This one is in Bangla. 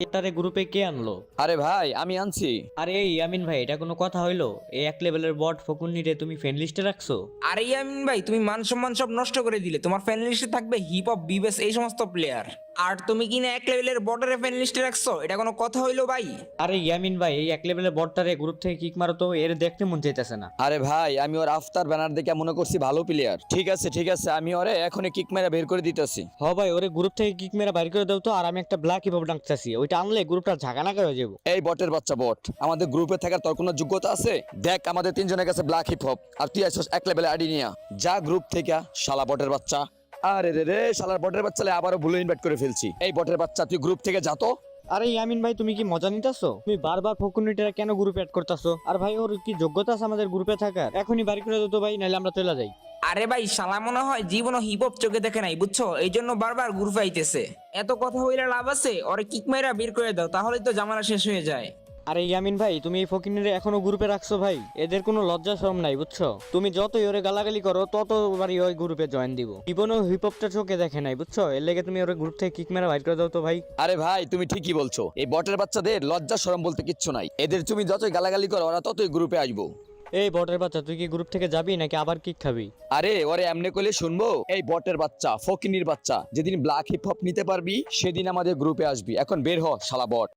এটারে গ্রুপে কে আনলো? আরে ভাই আমি আনছি। আরে এই ইয়ামিন ভাই, এটা কোনো কথা হইলো? এই এক লেভেলের বট ফকুন্নিরে তুমি ফ্রেন্ড লিস্টে রাখছো? আরে ইয়ামিন ভাই, তুমি মান সম্মান সব নষ্ট করে দিলে। তোমার ফ্যান লিস্টে থাকবে হিপ হপ, বিবেস এই সমস্ত প্লেয়ার, আর তুমি কিনা এক লেভেলের বর্ডারে ফ্যান লিস্টে রাখছো? এটা কোনো কথা হইলো ভাই? আরে ইয়ামিন ভাই, এই এক লেভেলের বটটারে গ্রুপ থেকে কিক মারো তো, এর দেখতে মন চাইতেছে না। আরে ভাই আমি ওর আফতার ব্যানার দেখে মনে করছি ভালো প্লেয়ার। ঠিক আছে ঠিক আছে, আমি ওরে এখনই কিক মেরে বের করে দিতেছি। হ ভাই, ওরে গ্রুপ থেকে কিক মেরে বাইর করে দাও তো। আর আমি একটা ব্ল্যাক হিপ হপ ডাকতেছি, ওইটা আনলে গ্রুপটা ঝাঁকানাকা হয়ে যাবো। এই বটের বাচ্চা বট, আমাদের গ্রুপে থাকার তোর কোনো যোগ্যতা আছে? দেখ আমাদের তিনজনের কাছে ব্ল্যাক হিপ হপ, আর তুই আসছিস এক লেভেলে আইডি নিয়া। যা গ্রুপ থেকে, শালা বটের বাচ্চা। আরে রে রে, শালার বটের বাচ্চা আবারও ভুলে ইনভাইট করে ফেলছি। এই বটের বাচ্চা তুই গ্রুপ থেকে যা তো। আরে ইয়ামিন ভাই, তুমি কি মজা নিতেছো? তুমি বারবার ফকুন্নিটা কেন গ্রুপে অ্যাড করতেছো? আর ভাই, ওর কি যোগ্যতা আছে আমাদের গ্রুপে থাকার? এখনই বাড়ি করে দাও তো ভাই, নাহলে আমরা চলে যাই। আরে ভাই, শালা মনে হয় জীবনও হিপ হপ চোখে দেখে নাই, বুঝছো? এই জন্য বারবার গ্রুপে আইতেছে। এত কথা হইলে লাভ আছে? ওরে কিক মেরা বের করে দাও, তাহলেই তো জামানা শেষ হয়ে যায়। আরে ইয়ামিন ভাই, তুমি এই ফকিন্নিরে এখনো গ্রুপে রাখছো ভাই? এদের কোনো লজ্জা শরম নাই, বুঝছো? তুমি যতই ওরে গালাগালি করো ততবারই ওই গ্রুপে জয়েন দিব। জীবনেও হিপ হপটা চোখে দেখে নাই, বুঝছো? এর লেগে তুমি ওরে গ্রুপ থেকে কিক মেরা বাইর করে দাও তো ভাই। আরে ভাই তুমি ঠিকই বলছো, এই বটের বাচ্চাদের লজ্জা শরম বলতে কিচ্ছু নাই। এদের তুমি যতই গালাগালি করো ওরা ততই গ্রুপে আসবো। এই বটের বাচ্চা, তুই কি গ্রুপ থেকে যাবি নাকি আবার কিক খাবি? আরে ওরে এমনি করলে শুনবো? এই বটের বাচ্চা, ফকিনির বাচ্চা, যেদিন ব্ল্যাক হিপ হপ নিতে পারবি সেদিন আমাদের গ্রুপে আসবি। এখন বের হ শালা বট।